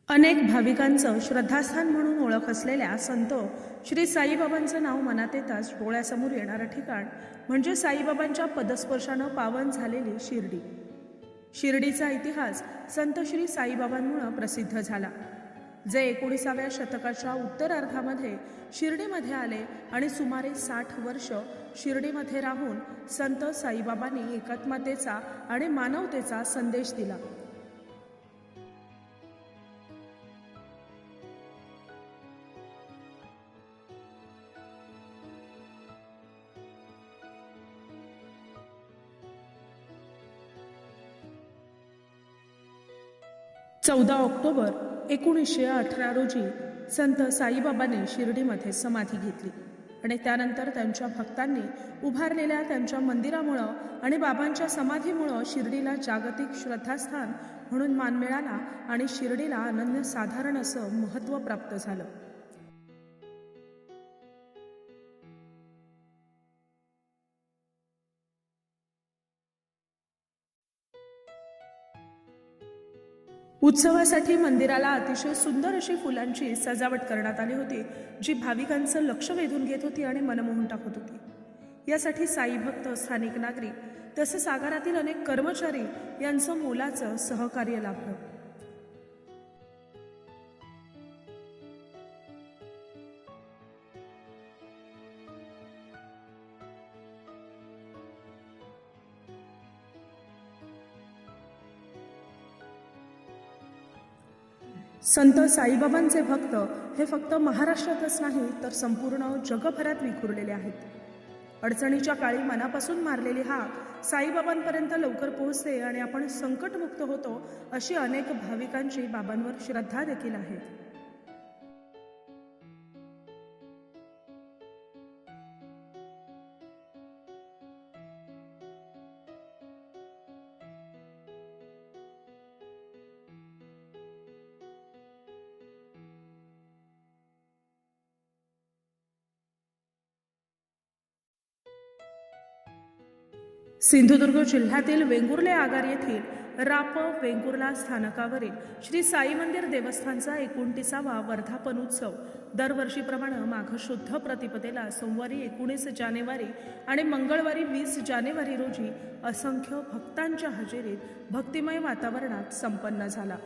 अनेक भाविकांचं श्रद्धास्थान म्हणून ओळख असलेल्या संत श्री साईबाबांचं नाव मनात येताच डोळ्यासमोर येणारं ठिकाण म्हणजे साईबाबांच्या पदस्पर्शानं पावन झालेली शिर्डी. शिर्डीचा इतिहास संत श्री साईबाबांमुळे प्रसिद्ध झाला, जे 19व्या शतकाच्या उत्तरार्धामध्ये शिर्डीमध्ये आले आणि सुमारे 60 वर्ष शिर्डीमध्ये राहून संत साईबाबांनी एकात्मतेचा आणि मानवतेचा संदेश दिला. चौदा ऑक्टोबर 1918 रोजी संत साईबाबांनी शिर्डीमध्ये समाधी घेतली आणि त्यानंतर त्यांच्या भक्तांनी उभारलेल्या त्यांच्या मंदिरामुळं आणि बाबांच्या समाधीमुळं शिर्डीला जागतिक श्रद्धास्थान म्हणून मान मिळाला आणि शिर्डीला अनन्यसाधारण असं महत्त्व प्राप्त झालं. उत्सवासाठी मंदिराला अतिशय सुंदर अशी फुलांची सजावट करण्यात आली होती, जी भाविकांचं लक्ष वेधून घेत होती आणि मनमोहून टाकत होती. यासाठी साई भक्त, स्थानिक नागरिक तसेच आगारातील अनेक कर्मचारी यांचं मोलाचं सहकार्य लाभलं. संत साईबाबांचे भक्त हे फक्त महाराष्ट्रातच नाही तर संपूर्ण जगभरात विखुरलेले आहेत. अडचणीच्या काळी मनापासून मारलेली हाक साईबाबांपर्यंत लवकर पोहोचते आणि आपण संकटमुक्त होतो, अशी अनेक भाविकांची बाबांवर श्रद्धा देखील आहे. सिंधुदुर्ग जिल्ह्यातील वेंगुर्ले आगार येथील राप वेंगुर्ला स्थानकावरील श्री साई मंदिर देवस्थानचा 29वा वर्धापन उत्सव दरवर्षीप्रमाणे माघ शुद्ध प्रतिपदेला सोमवारी 19 जानेवारी आणि मंगळवारी 20 जानेवारी रोजी असंख्य भक्तांच्या हजेरीत भक्तिमय वातावरणात संपन्न झाला.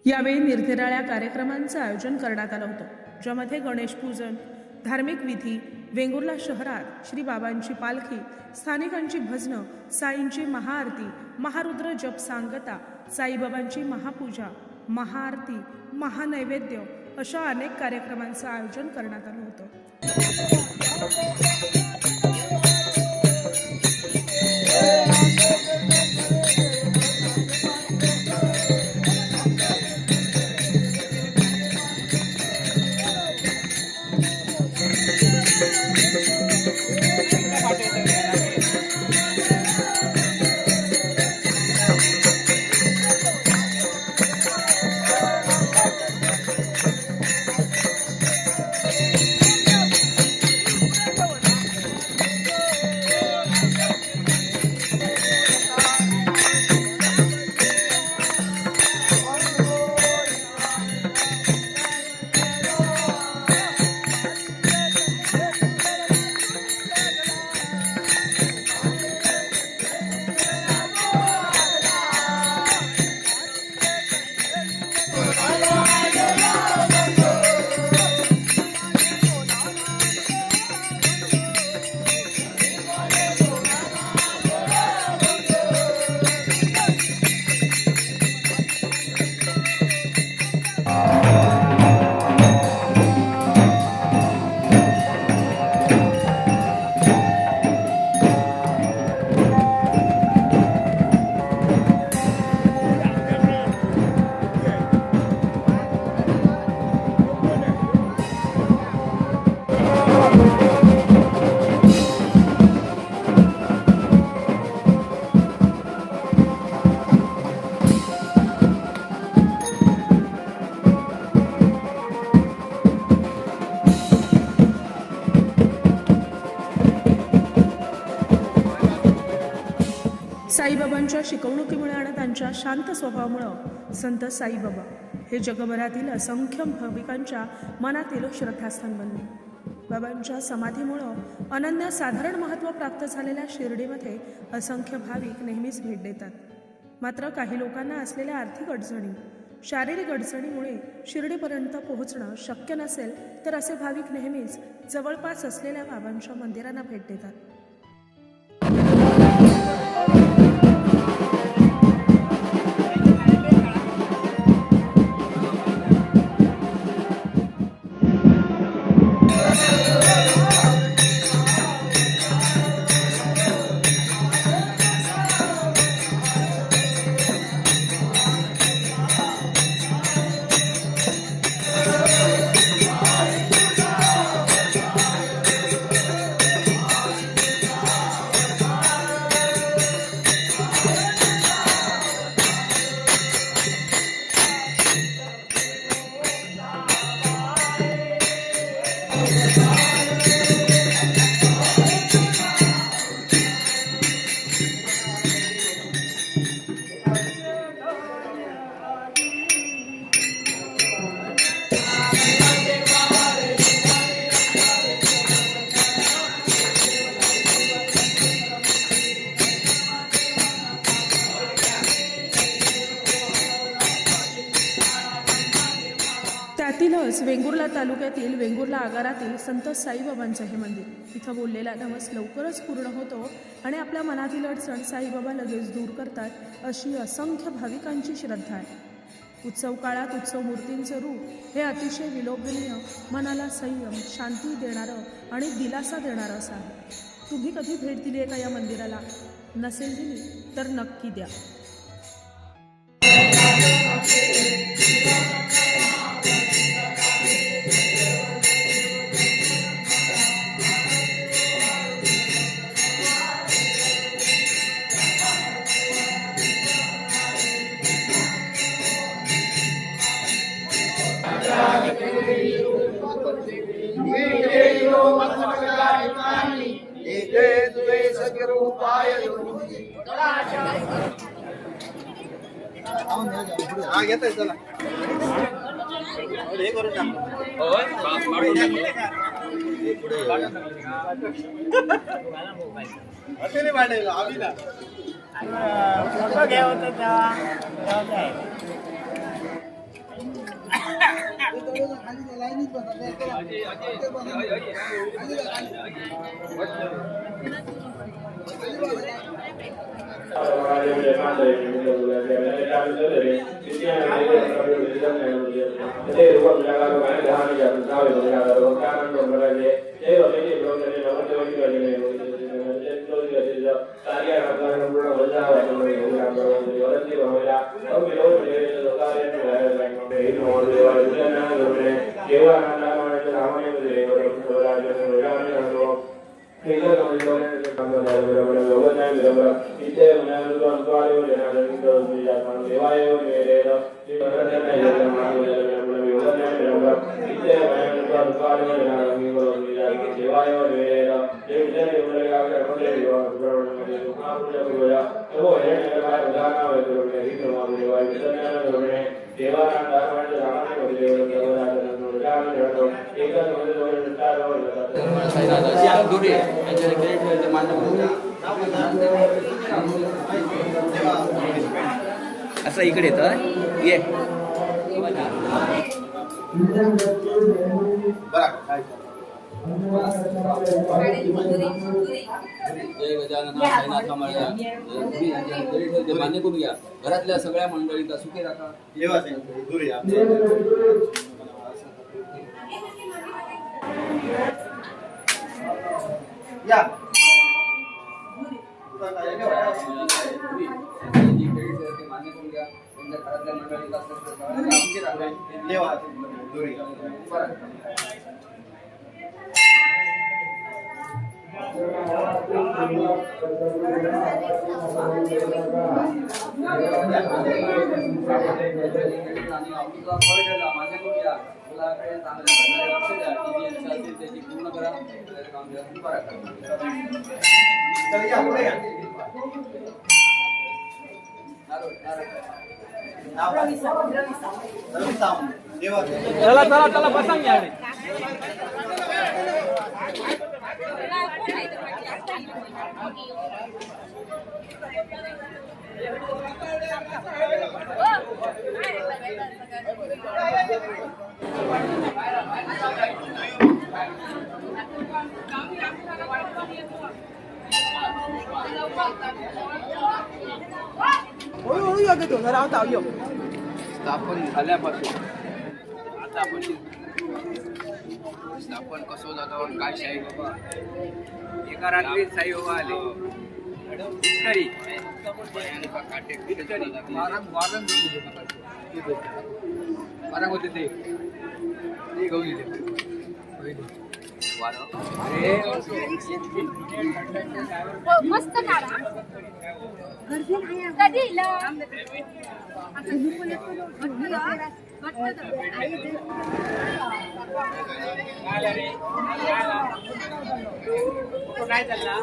यावेळी निरनिराळ्या कार्यक्रमांचं आयोजन करण्यात आलं होतं, ज्यामध्ये गणेश पूजन, धार्मिक विधी, वेंगुर्ला शहरात श्री बाबांची पालखी, स्थानिकांची भजनं, साईंची महाआरती, महारुद्र जप सांगता, साईबाबांची महापूजा, महाआरती, महानैवेद्य अशा अनेक कार्यक्रमांचं आयोजन करण्यात आलं होतं. साईबाबांच्या शिकवणुकीमुळे आणि त्यांच्या शांत स्वभावामुळं संत साईबाबा हे जगभरातील असंख्य भाविकांच्या मनातील श्रद्धास्थान बनले. बाबांच्या समाधीमुळं अनन्यसाधारण महत्त्व प्राप्त झालेल्या शिर्डीमध्ये असंख्य भाविक नेहमीच भेट देतात. मात्र काही लोकांना असलेल्या आर्थिक अडचणी, शारीरिक अडचणीमुळे शिर्डीपर्यंत पोहोचणं शक्य नसेल तर असे भाविक नेहमीच जवळपास असलेल्या बाबांच्या मंदिरांना भेट देतात. त्यातीलच वेंगुर्ला तालुक्यातील वेंगुर्ला आगारातील संत साईबाबांचं हे मंदिर. इथं बोललेला नवस लवकरच पूर्ण होतो आणि आपल्या मनातील अडचण साईबाबा लगेच दूर करतात अशी असंख्य भाविकांची श्रद्धा आहे. उत्सव काळात उत्सव मूर्तींचं रूप हे अतिशय विलोभनीय, मनाला संयम, शांती देणारं आणि दिलासा देणारं असं आहे. तुम्ही कधी भेट दिली आहे का या मंदिराला? नसेल दिली तर नक्की द्या. असं इकडे येतं ये जय गजानन साईनाथ मान्य करून घ्या. घरातल्या सगळ्या मंडळींना सुखी राखा. मान्य करून घ्या. घरातल्या मंडळींना सुखी राखा. पूर्ण करा. काम चला चला चला बसांग या रे. हळूहळू योग्य तो जरा होता योग स्थापन झाल्यापासून आता आपण स्थापन कसं झालं काय शाही बाबा एका रात्री साई बाबा आले विठ्ठली विठ्ठली वारण होते ते घेऊन येते मस्त काढा कधी काय चालला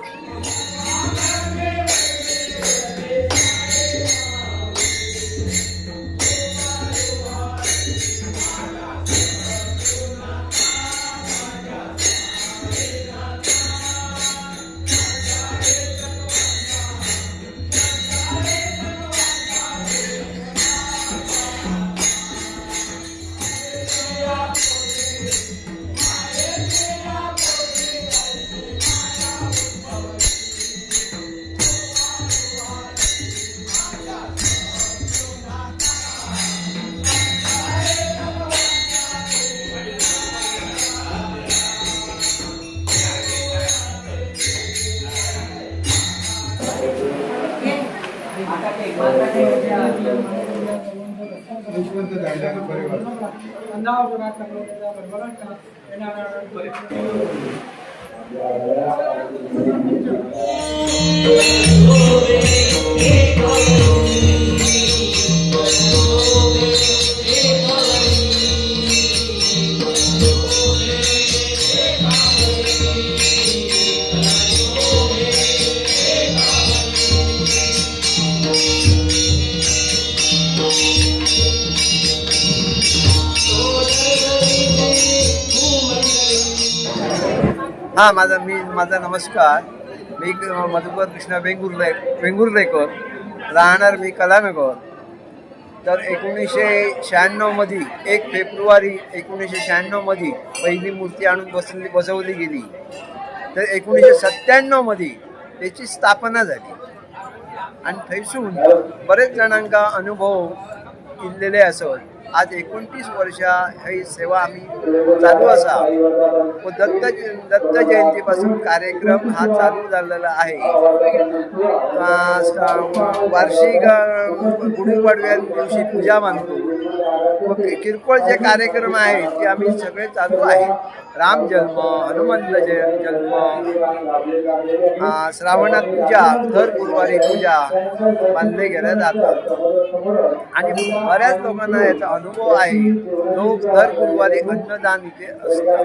हा माझा नमस्कार. मी मधुकर कृष्णा वेंगुर्लेकर, राहणार मी कलामेकर. तर 1996 मध्ये 1 फेब्रुवारी 1996 मध्ये पहिली मूर्ती आणून बसवली गेली. तर 1997 मध्ये त्याची स्थापना झाली आणि थंयसून बरेच जणांका अनुभव इल्लेले असत. आज 29 वर्षा ही सेवा आम्ही चालू असा. व दत्त जयंतीपासून कार्यक्रम हा चालू झालेला आहे. वार्षिक गुढीपाडव्या दिवशी पूजा मानतो व किरकोळ जे कार्यक्रम आहेत ते आम्ही सगळे चालू आहे. राम जन्म, हनुमंत जन्म, श्रावणात पूजा, दर गुरुवारी पूजा मानले गेल्या जातात आणि बऱ्याच लोकांना याचा अनुभव आहे. लोक दर गुरुवारी अन्नदान इथे असतात.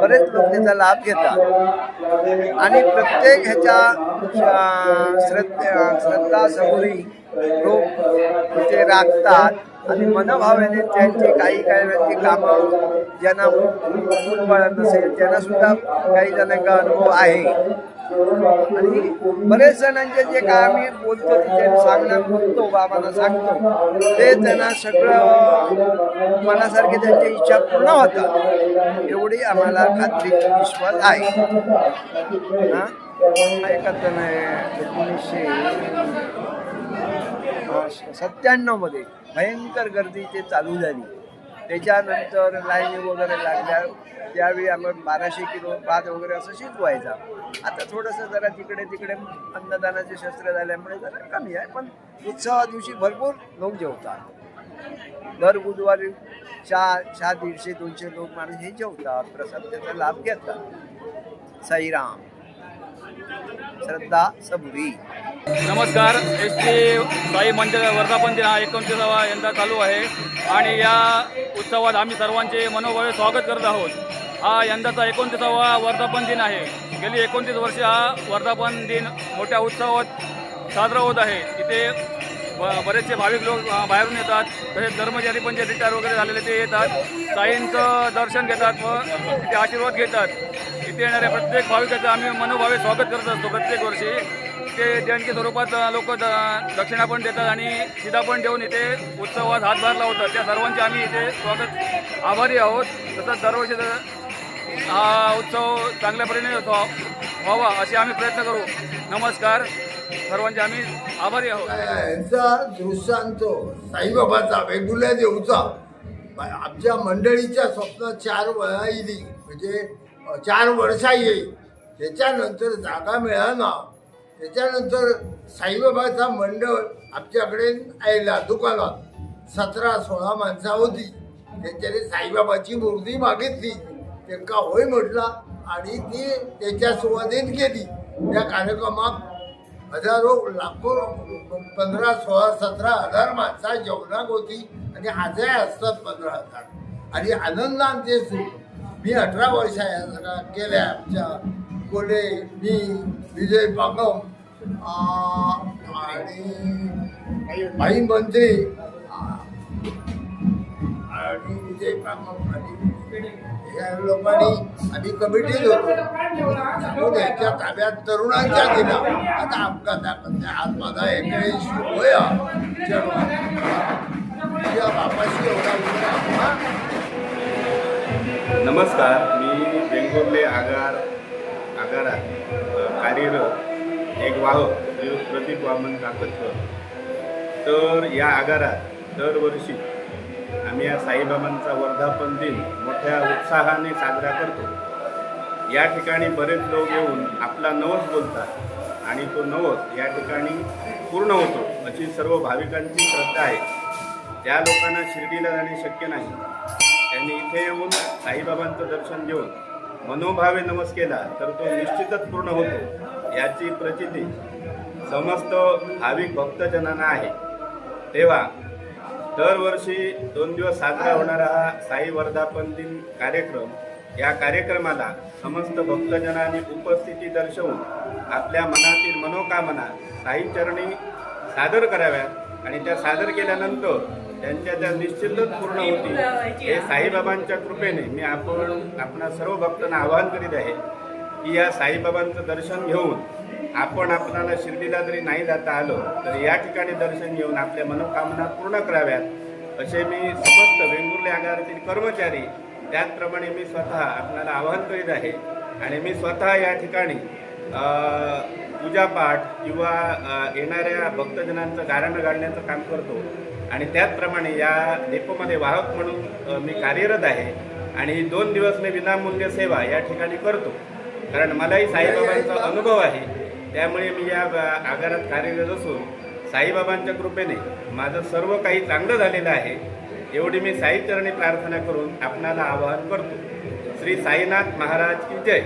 बरेच लोक त्याचा लाभ घेतात आणि प्रत्येक ह्याच्या श्रद्धा सबुरी लोक तिथे राखतात आणि मनोभावाने त्यांची काही कामं ज्यांना मुलबाळ नसेल त्यांना सुद्धा काही जणांचा अनुभव आहे. आणि बरेच जणांचे जे काय आम्ही बोलतो तिथे बोलतो बाबांना सांगतो ते त्यांना सगळं मनासारखे त्यांची इच्छा पूर्ण होतात एवढी आम्हाला खात्री विश्वास आहे. ऐकत नाही 1997 मध्ये भयंकर गर्दी ते चालू झाली. त्याच्यानंतर लाईनी वगैरे लागल्या. त्यावेळी आम्ही 1200 किलो भात वगैरे असं शिजवायचा. आता थोडंसं जरा तिकडे अन्नदानाचे शस्त्र झाल्यामुळे जरा कमी आहे. पण उत्सवा दिवशी भरपूर लोक जेवतात. दर बुधवारी 150-200 लोक माणूस हे जेवतात, प्रसाद त्याचा लाभ घेतात. साईराम. श्रद्धा सबुरी. नमस्कार. SD साई मंदिर वर्धापन दिन हा 29वा यंदा चालू आहे आणि या उत्सवात आम्ही सर्वांचे मनोभावे स्वागत करत आहोत. हा यंदाचा 29वा वर्धापन दिन आहे. गेली 29 वर्षे हा वर्धापन दिन मोठ्या उत्सवात साजरा होत आहे. इथे बरेचसे भाविक लोक बाहेरून येतात. तसेच कर्मचारी पण जे रिटायर वगैरे झालेले ते येतात, साईंचं दर्शन घेतात व तिथे आशीर्वाद घेतात. इथे येणाऱ्या प्रत्येक भाविकाचं आम्ही मनोभावे स्वागत करत असतो. प्रत्येक वर्षी ते देणगी स्वरूपात लोक दक्षिणा पण देतात आणि शिधा पण देऊन इथे उत्सवात हातभार लावतात. त्या सर्वांचे आम्ही इथे स्वागत आभारी आहोत. तसंच दरवर्षी हा उत्सव चांगल्या परीने व्हावा असे आम्ही प्रयत्न करू. नमस्कार. सर्वांचे आम्ही आभारी आहोत. यांचा दृष्टांत साईबाबाचा वेंगुर्ल्या देऊचा आमच्या मंडळीच्या स्वप्नात 4 वेळा येईल, म्हणजे 4 वर्षा येईल. त्याच्यानंतर जागा मिळाला. त्याच्यानंतर साईबाबाचा मंडळ आमच्याकडे आयला दुकानात 17-16 माणसं होती. त्याच्याने साईबाबाची मूर्ती मागितली. त्यांना होय म्हटला आणि ती त्याच्या सुवाधीन केली. त्या कार्यक्रमात हजारो लाखो 15, 16, 17 हजार माणसा जेवणाक होती आणि आजही असतात 15,000. आणि आनंदान ते मी 18 वर्ष या सगळ्या केल्या. आमच्या कोले, मी, विजय पागम आणि भाई मंत्री आणि विजय पागम आणि या लोकांनी आम्ही कमिटीत होतो. त्यांच्या ताब्यात तरुणांच्या दिला. आता अपघातात आज माझा 81 वय बापाशी एवढा. नमस्कार. मी वेंगुर्ले आगारात कार्यरत एक वाहक प्रदीप वामन काकतकर. तर या आगारात दरवर्षी आम्ही या साईबाबांचा वर्धापन दिन मोठ्या उत्साहाने साजरा करतो. या ठिकाणी बरेच लोक येऊन आपला नवस बोलतात आणि तो नवस या ठिकाणी पूर्ण होतो अशी सर्व भाविकांची श्रद्धा आहे. ज्या लोकांना शिर्डीला जाणे शक्य नाही त्यांनी इथे येऊन साईबाबांचं दर्शन घेऊन मनोभावे नमस केला तर तो निश्चितच पूर्ण होतो याची प्रचिती समस्त भाविक भक्तजनांना आहे. तेव्हा दरवर्षी 2 दिवस साजरा होणारा हा साई वर्धापन दिन कार्यक्रम, या कार्यक्रमाला समस्त भक्तजनांनी उपस्थिती दर्शवून आपल्या मनातील मनोकामना साईचरणी सादर कराव्यात आणि त्या सादर केल्यानंतर त्यांच्या त्या निश्चितच पूर्ण होतील हे साईबाबांच्या कृपेने मी आपणा सर्व भक्तांना आवाहन करीत आहे की या साईबाबांचं दर्शन घेऊन आपण आपल्याला शिर्डीला जरी नाही जाता आलं तर या ठिकाणी दर्शन घेऊन आपल्या मनोकामना पूर्ण कराव्यात असे मी समस्त वेंगुर्ले आगारातील कर्मचारी त्याचप्रमाणे मी स्वतः आपल्याला आवाहन करीत आहे. आणि मी स्वतः या ठिकाणी पूजापाठ किंवा येणाऱ्या भक्तजनांचं गाऱ्हाणं गाळण्याचं काम करतो आणि त्याचप्रमाणे या डेपोमध्ये वाहक म्हणून मी कार्यरत आहे. आणि 2 दिवस मी विनामूल्य सेवा या ठिकाणी करतो, कारण मलाही साईबाबांचा अनुभव आहे. त्यामुळे मी या आगारात कार्यरत असून साईबाबांच्या कृपेने माझं सर्व काही चांगलं झालेलं आहे एवढी मी साईचरणी प्रार्थना करून आपणाला आवाहन करतो. श्री साईनाथ महाराज की जय.